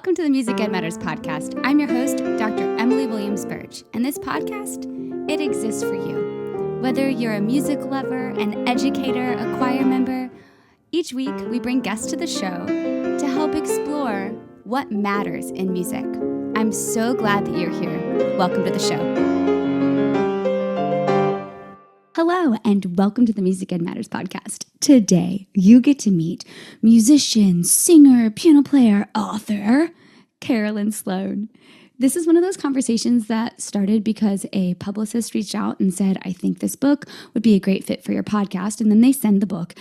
Welcome to the Music Ed Matters podcast. I'm your host, Dr. Emily Williams-Birch, and this podcast, it exists for you. Whether you're a music lover, an educator, a choir member, each week we bring guests to the show to help explore what matters in music. I'm so glad that you're here. Welcome to the show. Hello, and welcome to the Music Ed Matters podcast. Today, you get to meet musician, singer, piano player, author, Carolyn Sloan. This is one of those conversations that started because a publicist reached out and said, I think this book would be a great fit for your podcast. And then they send the book.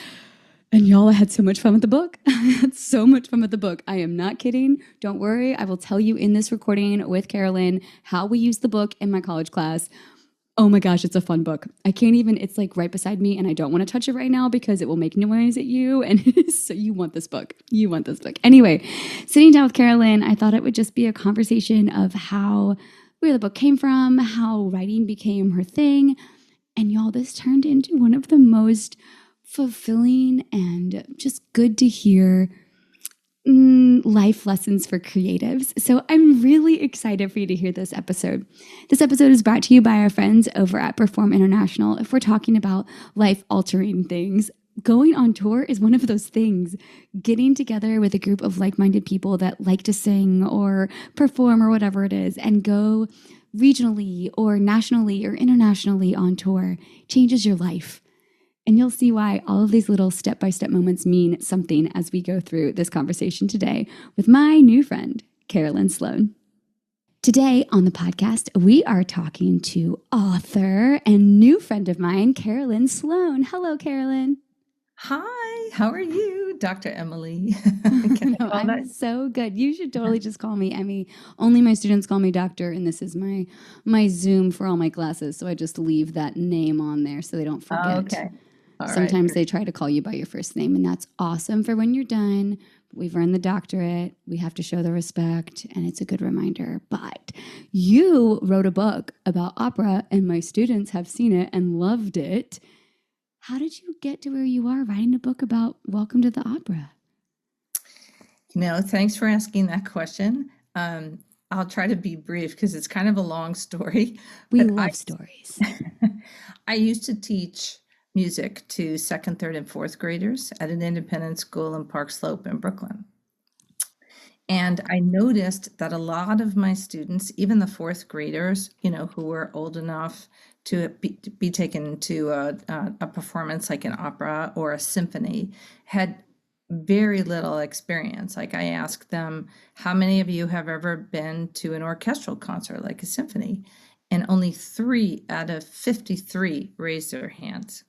And y'all, I had so much fun with the book. I had so much fun with the book. I am not kidding. Don't worry. I will tell you in this recording with Carolyn how we used the book in my college class. Oh my gosh, it's a fun book. I can't even, it's like right beside me and I don't want to touch it right now because it will make noise at you. And so you want this book. You want this book. Anyway, sitting down with Carolyn, I thought it would just be a conversation of where the book came from, how writing became her thing. And y'all, this turned into one of the most fulfilling and just good to hear life lessons for creatives. So I'm really excited for you to hear this episode. This episode is brought to you by our friends over at Perform International. If we're talking about life-altering things, going on tour is one of those things. Getting together with a group of like-minded people that like to sing or perform or whatever it is and go regionally or nationally or internationally on tour changes your life. And you'll see why all of these little step-by-step moments mean something as we go through this conversation today with my new friend, Carolyn Sloan. Today on the podcast, we are talking to author and new friend of mine, Carolyn Sloan. Hello, Carolyn. Hi, how are you, Dr. Emily? I'm so good. You should totally just call me Emmy. Only my students call me doctor, and this is my Zoom for all my classes, so I just leave that name on there so they don't forget. Oh, okay. Sometimes they try to call you by your first name, and that's awesome for when you're done. We've earned the doctorate. We have to show the respect, and it's a good reminder. But you wrote a book about opera, and my students have seen it and loved it. How did you get to where you are writing a book about Welcome to the Opera? Thanks for asking that question. I'll try to be brief because it's kind of a long story. We love stories. I used to teach music to second, third, and fourth graders at an independent school in Park Slope in Brooklyn. And I noticed that a lot of my students, even the fourth graders, who were old enough to be taken to a performance like an opera or a symphony, had very little experience. Like I asked them, how many of you have ever been to an orchestral concert like a symphony? And only 3 out of 53 raised their hands.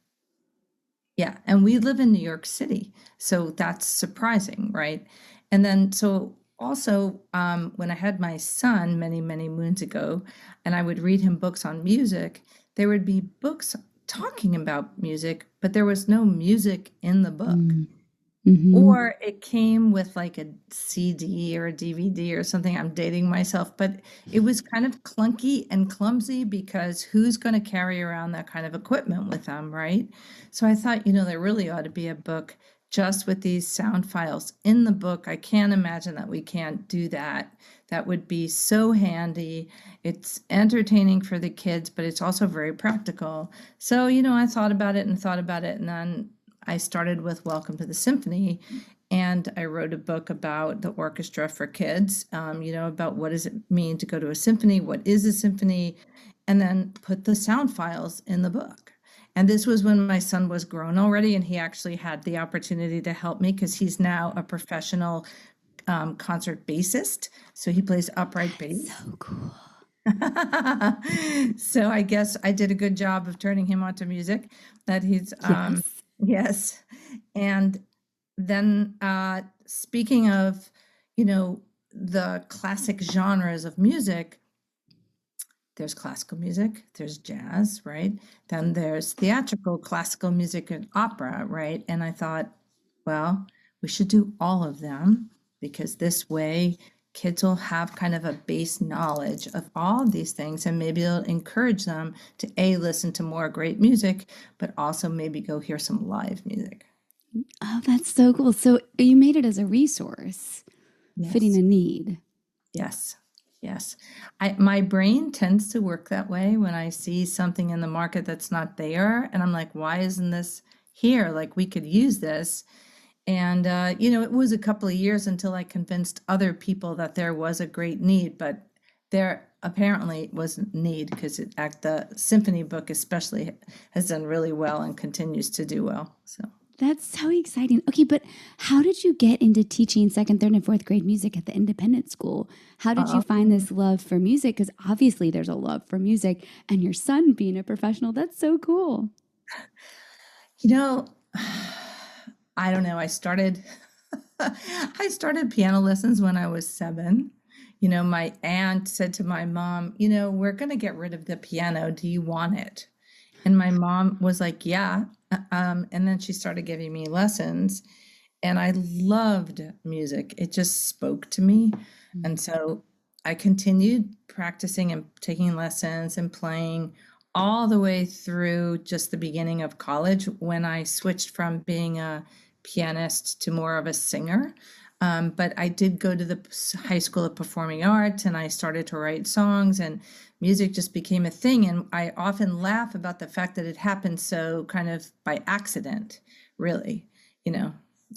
Yeah, and we live in New York City, so that's surprising, right? And then so also when I had my son many, many moons ago, and I would read him books on music, there would be books talking about music, but there was no music in the book. Mm-hmm. Or it came with like a CD or a DVD or something. I'm dating myself, but it was kind of clunky and clumsy because who's going to carry around that kind of equipment with them, right? So I thought, there really ought to be a book just with these sound files in the book. I can't imagine that we can't do that. That would be so handy. It's entertaining for the kids, but it's also very practical. So, I thought about it, and then I started with Welcome to the Symphony, and I wrote a book about the orchestra for kids, about what does it mean to go to a symphony, what is a symphony, and then put the sound files in the book. And this was when my son was grown already, and he actually had the opportunity to help me because he's now a professional concert bassist. So he plays upright bass. So cool. So I guess I did a good job of turning him onto music that he's... Yes. And then speaking of, the classic genres of music, there's classical music, there's jazz, right? Then there's theatrical, classical music, and opera, right? And I thought, well, we should do all of them because this way kids will have kind of a base knowledge of all of these things, and maybe it'll encourage them to listen to more great music, but also maybe go hear some live music. Oh, that's so cool. So you made it as a resource. fitting Yes. a need. Yes. Yes. My brain tends to work that way when I see something in the market that's not there. And I'm like, why isn't this here? Like, we could use this. And, it was a couple of years until I convinced other people that there was a great need, but there apparently was need because the symphony book especially has done really well and continues to do well. So. That's so exciting. Okay, but how did you get into teaching second, third, and fourth grade music at the independent school? How did you find this love for music? Because obviously there's a love for music, and your son being a professional, that's so cool. You know, I don't know. I started piano lessons when I was 7. My aunt said to my mom, we're going to get rid of the piano. Do you want it? And my mom was like, yeah. And then she started giving me lessons, and I loved music. It just spoke to me. And so I continued practicing and taking lessons and playing all the way through just the beginning of college when I switched from being a pianist to more of a singer. But I did go to the High School of Performing Arts, and I started to write songs, and music just became a thing. And I often laugh about the fact that it happened so kind of by accident, really.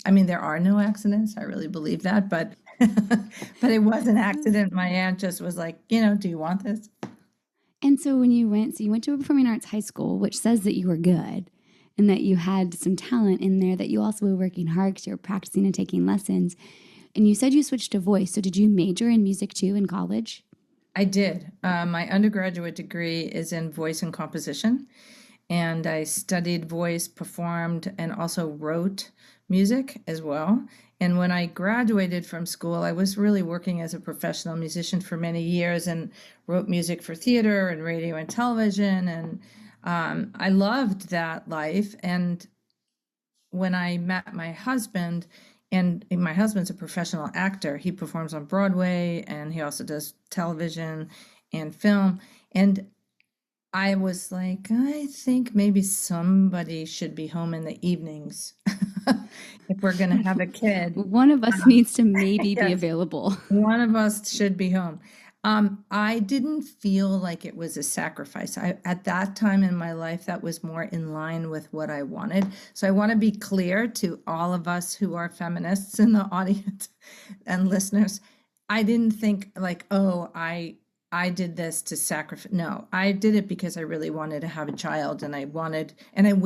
I mean, there are no accidents. I really believe that, but but it was an accident. My aunt just was like, do you want this? And so when you went, you went to a performing arts high school, which says that you were good and that you had some talent in there, that you also were working hard because you were practicing and taking lessons. And you said you switched to voice. So did you major in music too in college? I did. My undergraduate degree is in voice and composition, and I studied voice, performed, and also wrote music as well. And when I graduated from school, I was really working as a professional musician for many years and wrote music for theater and radio and television. And I loved that life. And when I met my husband, and my husband's a professional actor, he performs on Broadway and he also does television and film. And I was like, I think maybe somebody should be home in the evenings if we're going to have a kid. One of us needs to maybe be Yes, available. one of us should be home. I didn't feel like it was a sacrifice. At that time in my life, that was more in line with what I wanted. So I want to be clear to all of us who are feminists in the audience and listeners. I didn't think like, oh, I did this to sacrifice. No, I did it because I really wanted to have a child, and I had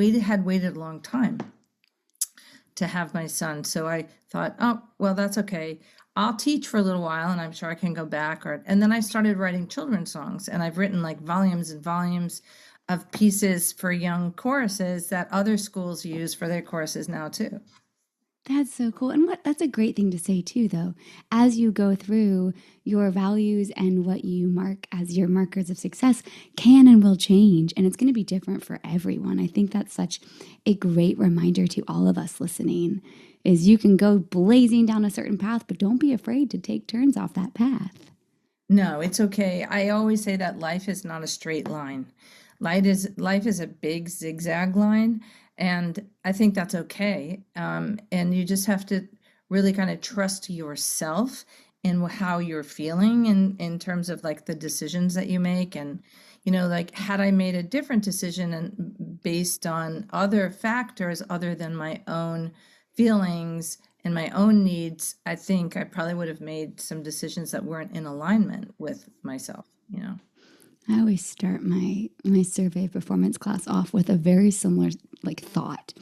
waited a long time to have my son. So I thought, oh, well, that's okay. I'll teach for a little while and I'm sure I can go back. And then I started writing children's songs, and I've written like volumes and volumes of pieces for young choruses that other schools use for their choruses now too. That's so cool. And that's a great thing to say too, though. As you go through, your values and what you mark as your markers of success can and will change. And it's going to be different for everyone. I think that's such a great reminder to all of us listening is you can go blazing down a certain path, but don't be afraid to take turns off that path. No, it's okay. I always say that life is not a straight line. Life is a big zigzag line, and I think that's okay. And you just have to really kind of trust yourself in how you're feeling in terms of like the decisions that you make. And like had I made a different decision and based on other factors other than my own feelings and my own needs, I think I probably would have made some decisions that weren't in alignment with myself. I always start my survey performance class off with a very similar like thought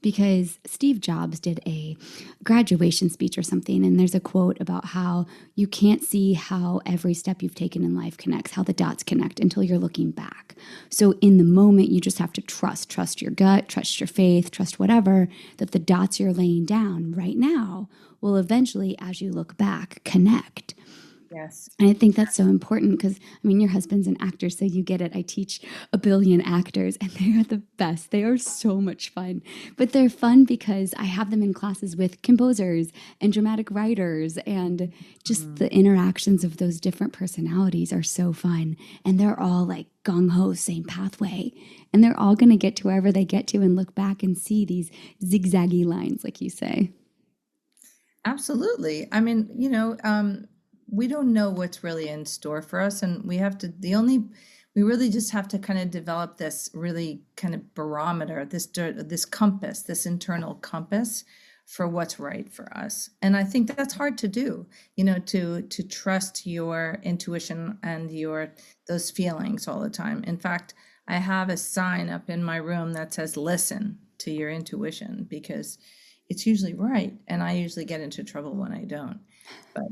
because Steve Jobs did a graduation speech or something, and there's a quote about how you can't see how every step you've taken in life connects, how the dots connect until you're looking back. So in the moment, you just have to trust your gut, trust your faith, trust whatever, that the dots you're laying down right now will eventually, as you look back, connect. Yes. And I think that's so important because, I mean, your husband's an actor, so you get it. I teach a billion actors, and they are the best. They are so much fun. But they're fun because I have them in classes with composers and dramatic writers, and just the interactions of those different personalities are so fun. And they're all like gung-ho, same pathway. And they're all going to get to wherever they get to and look back and see these zigzaggy lines, like you say. Absolutely. I mean, we don't know what's really in store for us, and we really just have to kind of develop this really kind of barometer, this compass, this internal compass for what's right for us. And I think that's hard to do, to trust your intuition and those feelings all the time. In fact, I have a sign up in my room that says, listen to your intuition, because it's usually right. And I usually get into trouble when I don't. But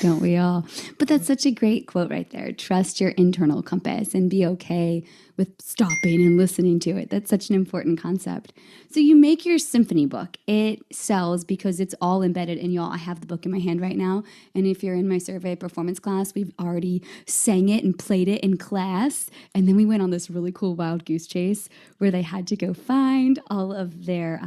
Don't we all? But that's such a great quote right there. Trust your internal compass and be okay with stopping and listening to it. That's such an important concept. So you make your symphony book. It sells because it's all embedded in y'all. I have the book in my hand right now. And if you're in my survey performance class, we've already sang it and played it in class. And then we went on this really cool wild goose chase where they had to go find all of their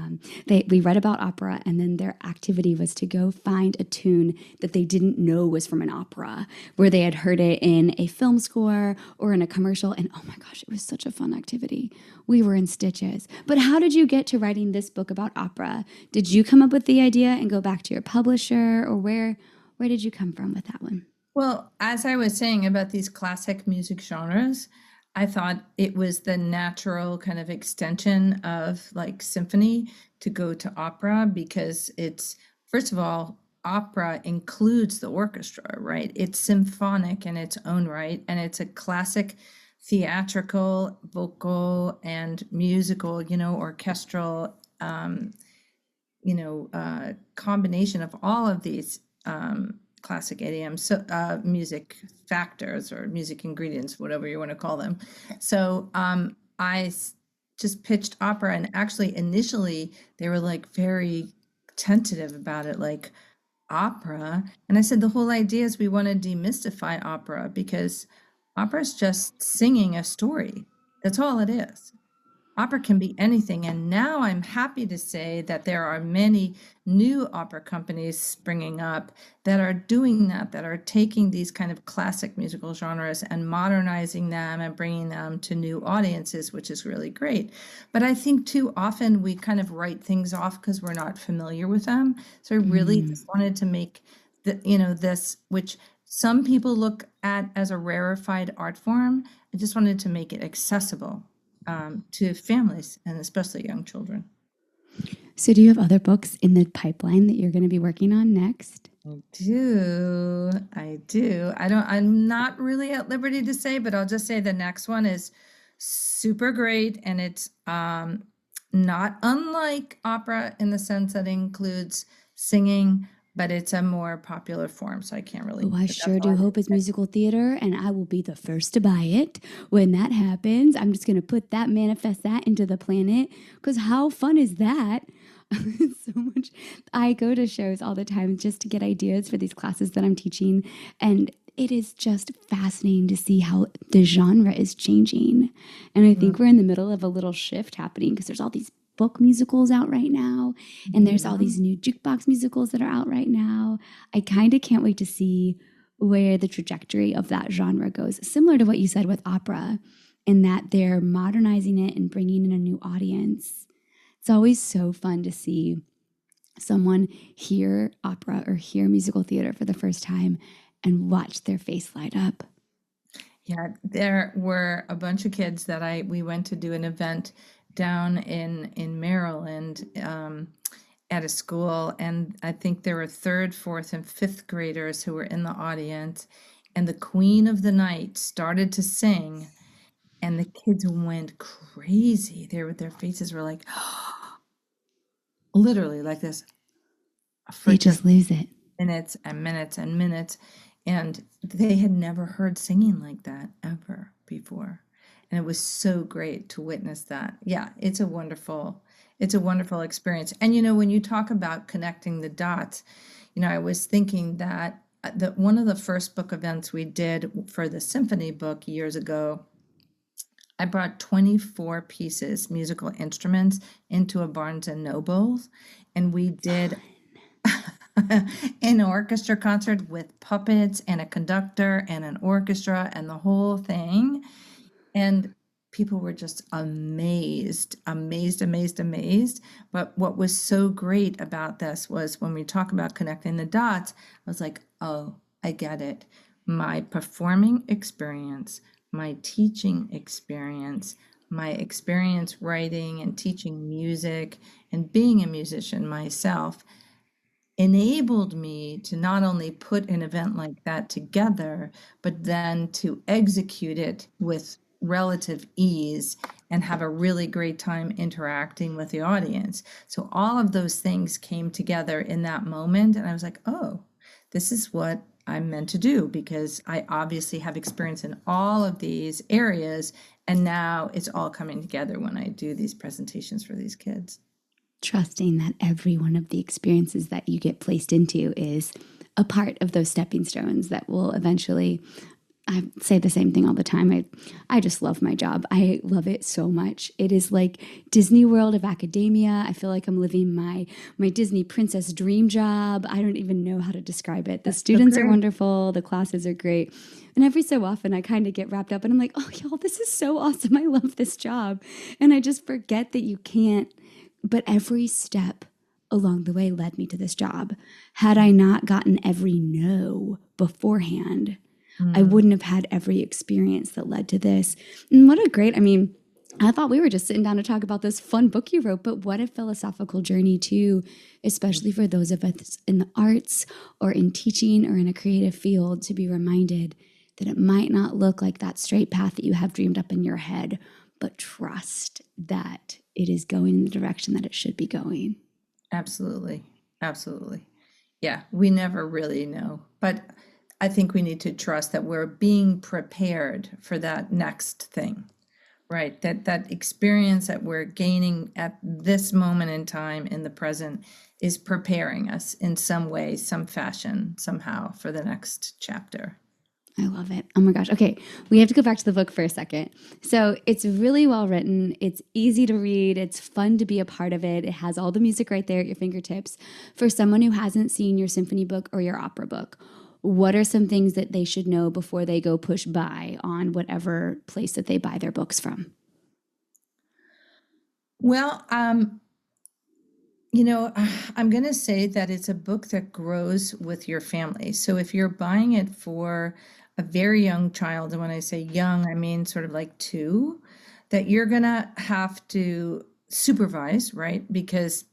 we read about opera, and then their activity was to go find a tune that they didn't know was from an opera, where they had heard it in a film score or in a commercial. And oh my gosh, it was such a fun activity. We were in stitches. But how did you get to writing this book about opera? Did you come up with the idea and go back to your publisher, or where did you come from with that one? well, as I was saying about these classic music genres, I thought it was the natural kind of extension of like symphony to go to opera, because first of all, opera includes the orchestra, right? It's symphonic in its own right, and it's a classic theatrical, vocal, and musical, orchestral, combination of all of these classic idioms, so music factors or music ingredients, whatever you want to call them. So just pitched opera, and actually initially they were like very tentative about it, like opera. And I said the whole idea is we want to demystify opera, because opera is just singing a story. That's all it is. Opera can be anything. And now I'm happy to say that there are many new opera companies springing up that are doing that are taking these kind of classic musical genres and modernizing them and bringing them to new audiences, which is really great. But I think too often we kind of write things off because we're not familiar with them. So I really just wanted to make this, which some people look at as a rarefied art form. I just wanted to make it accessible to families and especially young children. So do you have other books in the pipeline that you're going to be working on next? I do. I do. I'm not really at liberty to say, but I'll just say the next one is super great. And it's not unlike opera in the sense that it includes singing, but it's a more popular form. So I can't really. Oh, I But that's sure all do I hope it's musical theater, and I will be the first to buy it when that happens. I'm just going to manifest that into the planet, because how fun is that? So much. I go to shows all the time just to get ideas for these classes that I'm teaching, and it is just fascinating to see how the genre is changing. And I think we're in the middle of a little shift happening, because there's all these book musicals out right now, and there's all these new jukebox musicals that are out right now. I kind of can't wait to see where the trajectory of that genre goes, similar to what you said with opera, in that they're modernizing it and bringing in a new audience. It's always so fun to see someone hear opera or hear musical theater for the first time and watch their face light up. Yeah, there were a bunch of kids that we went to do an event down in Maryland, at a school, and I think there were third, fourth, and fifth graders who were in the audience, and the Queen of the Night started to sing, and the kids went crazy. Their faces were like literally like this for They just just lose it. minutes and minutes and minutes. And they had never heard singing like that ever before. And it was so great to witness that. Yeah, it's a wonderful experience. And when you talk about connecting the dots, I was thinking that one of the first book events we did for the symphony book years ago, I brought 24 pieces, musical instruments, into a Barnes and Nobles, and we did an orchestra concert with puppets and a conductor and an orchestra and the whole thing. And people were just amazed, amazed, amazed, amazed. But what was so great about this was when we talk about connecting the dots, I was like, oh, I get it. My performing experience, my teaching experience, my experience writing and teaching music and being a musician myself enabled me to not only put an event like that together, but then to execute it with relative ease and have a really great time interacting with the audience. So all of those things came together in that moment. And I was like, oh, this is what I'm meant to do, because I obviously have experience in all of these areas. And now it's all coming together when I do these presentations for these kids. Trusting that every one of the experiences that you get placed into is a part of those stepping stones that will eventually. I say the same thing all the time. I just love my job. I love it so much. It is like Disney World of academia. I feel like I'm living my Disney princess dream job. I don't even know how to describe it. The students are wonderful. The classes are great. And every so often I kind of get wrapped up and I'm like, oh, y'all, this is so awesome. I love this job. And I just forget that you can't, but every step along the way led me to this job. Had I not gotten every no beforehand, I wouldn't have had every experience that led to this. And what a great, I thought we were just sitting down to talk about this fun book you wrote, but what a philosophical journey too, especially for those of us in the arts or in teaching or in a creative field, to be reminded that it might not look like that straight path that you have dreamed up in your head, but trust that it is going in the direction that it should be going. Absolutely. Absolutely. Yeah, we never really know. But I think we need to trust that we're being prepared for that next thing, right? That experience that we're gaining at this moment in time in the present is preparing us in some way, some fashion, somehow for the next chapter. I love it. Oh my gosh. Okay, we have to go back to the book for a second. So it's really well written. It's easy to read. It's fun to be a part of it. It has all the music right there at your fingertips. For someone who hasn't seen your symphony book or your opera book, what are some things that they should know before they go push buy on whatever place that they buy their books from? Well, I'm going to say that it's a book that grows with your family. So if you're buying it for a very young child, and when I say young, I mean sort of like 2, that you're going to have to supervise, right? Because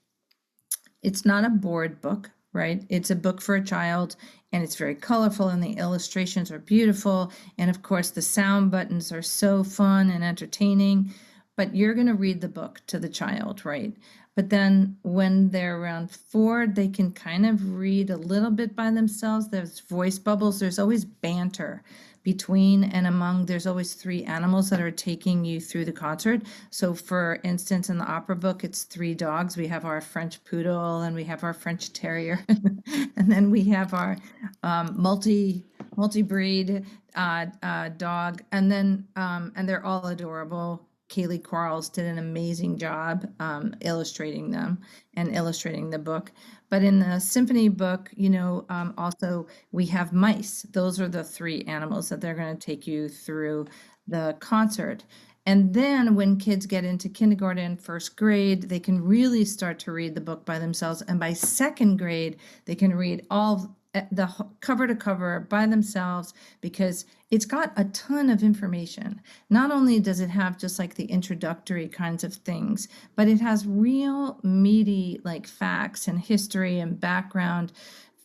it's not a board book, right? It's a book for a child, and it's very colorful, and the illustrations are beautiful. And of course, the sound buttons are so fun and entertaining. But you're going to read the book to the child, right? But then when they're around 4, they can kind of read a little bit by themselves. There's voice bubbles. There's always banter between and among. There's always 3 animals that are taking you through the concert. So for instance, in the opera book, it's 3 dogs. We have our French poodle, and we have our French terrier, and then we have our multi-breed dog, and then and they're all adorable. Kaylee Quarles did an amazing job illustrating them and illustrating the book. But in the symphony book, also we have mice. Those are the 3 animals that they're going to take you through the concert. And then when kids get into kindergarten, 1st grade, they can really start to read the book by themselves. And by 2nd grade, they can read all the cover to cover by themselves, because it's got a ton of information. Not only does it have just like the introductory kinds of things, but it has real meaty like facts and history and background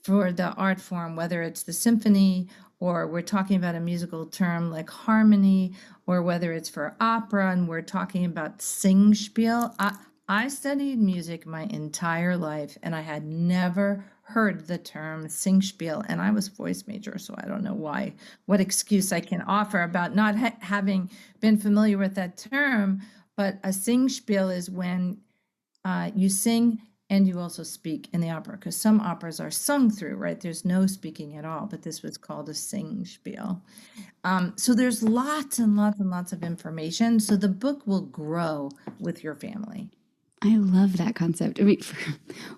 for the art form, whether it's the symphony, or we're talking about a musical term like harmony, or whether it's for opera and we're talking about singspiel. I studied music my entire life, and I had never heard the term singspiel, and I was voice major, so I don't know what excuse I can offer about not having been familiar with that term. But a singspiel is when you sing and you also speak in the opera, because some operas are sung through, right? There's no speaking at all, but this was called a singspiel. So there's lots and lots and lots of information. So the book will grow with your family. I love that concept. I mean,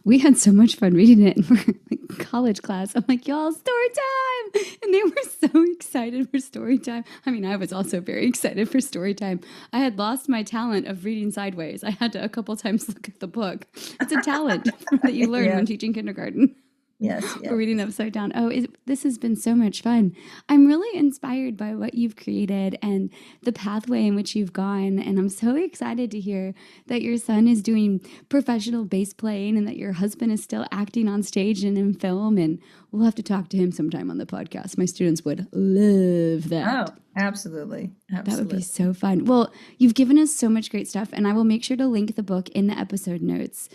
we had so much fun reading it in like college class. I'm like, y'all, story time. And they were so excited for story time. I mean, I was also very excited for story time. I had lost my talent of reading sideways. I had to a couple times look at the book. It's a talent that you learn when Yes, teaching kindergarten. yes, Or yes. reading upside down. Oh, this has been so much fun. I'm really inspired by what you've created and the pathway in which you've gone. And I'm so excited to hear that your son is doing professional bass playing and that your husband is still acting on stage and in film. And we'll have to talk to him sometime on the podcast. My students would love that. Oh, absolutely. That would be Absolutely. so fun. Well, you've given us so much great stuff, and I will make sure to link the book in the episode notes.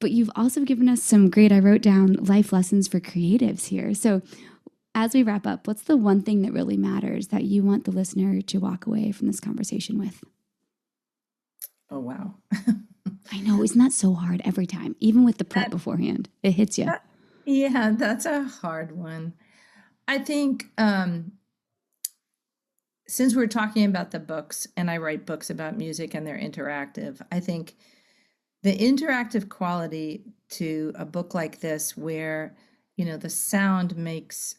But you've also given us some great, I wrote down life lessons for creatives here. So as we wrap up, what's the one thing that really matters that you want the listener to walk away from this conversation with? Oh, wow. I know, isn't that so hard every time? Even with the prep That, beforehand, it hits you. yeah, that's a hard one. I think since we're talking about the books, and I write books about music and they're interactive, I think the interactive quality to a book like this, where, the sound makes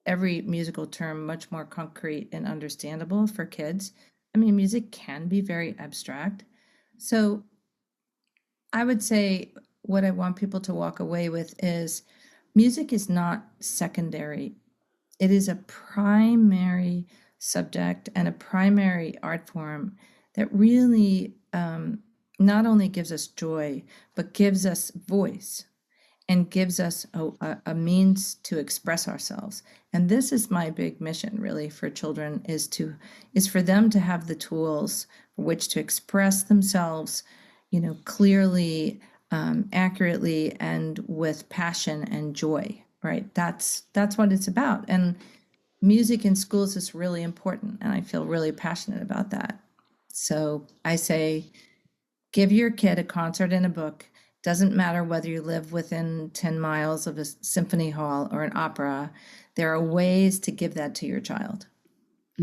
every musical term much more concrete and understandable for kids. I mean, music can be very abstract. So I would say what I want people to walk away with is music is not secondary. It is a primary subject and a primary art form that really not only gives us joy, but gives us voice and gives us a means to express ourselves. And this is my big mission, really, for children, is for them to have the tools for which to express themselves, clearly, accurately, and with passion and joy. Right? That's what it's about. And music in schools is really important, and I feel really passionate about that. So I say, give your kid a concert and a book. Doesn't matter whether you live within 10 miles of a symphony hall or an opera. There are ways to give that to your child.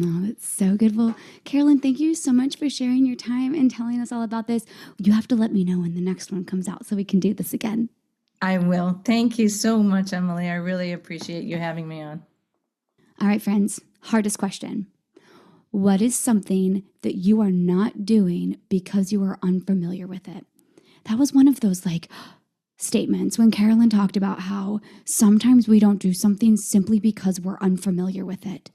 Oh, that's so good. Well, Carolyn, thank you so much for sharing your time and telling us all about this. You have to let me know when the next one comes out so we can do this again. I will. Thank you so much, Emily. I really appreciate you having me on. All right, friends, hardest question. What is something that you are not doing because you are unfamiliar with it? That was one of those statements when Carolyn talked about how sometimes we don't do something simply because we're unfamiliar with it.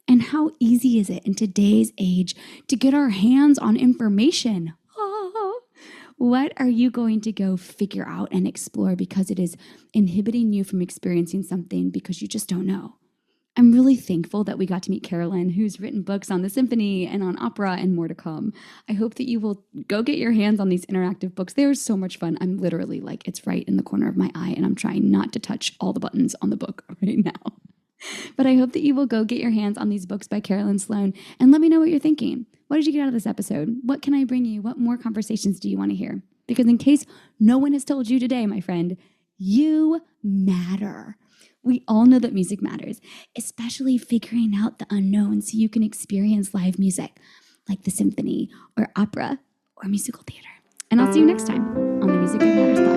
And how easy is it in today's age to get our hands on information? Oh, what are you going to go figure out and explore because it is inhibiting you from experiencing something because you just don't know? I'm really thankful that we got to meet Carolyn, who's written books on the symphony and on opera and more to come. I hope that you will go get your hands on these interactive books. They're so much fun. I'm literally it's right in the corner of my eye, and I'm trying not to touch all the buttons on the book right now. But I hope that you will go get your hands on these books by Carolyn Sloan and let me know what you're thinking. What did you get out of this episode? What can I bring you? What more conversations do you want to hear? Because in case no one has told you today, my friend, you matter. We all know that music matters, especially figuring out the unknown so you can experience live music like the symphony or opera or musical theater. And I'll see you next time on the Music That Matters podcast.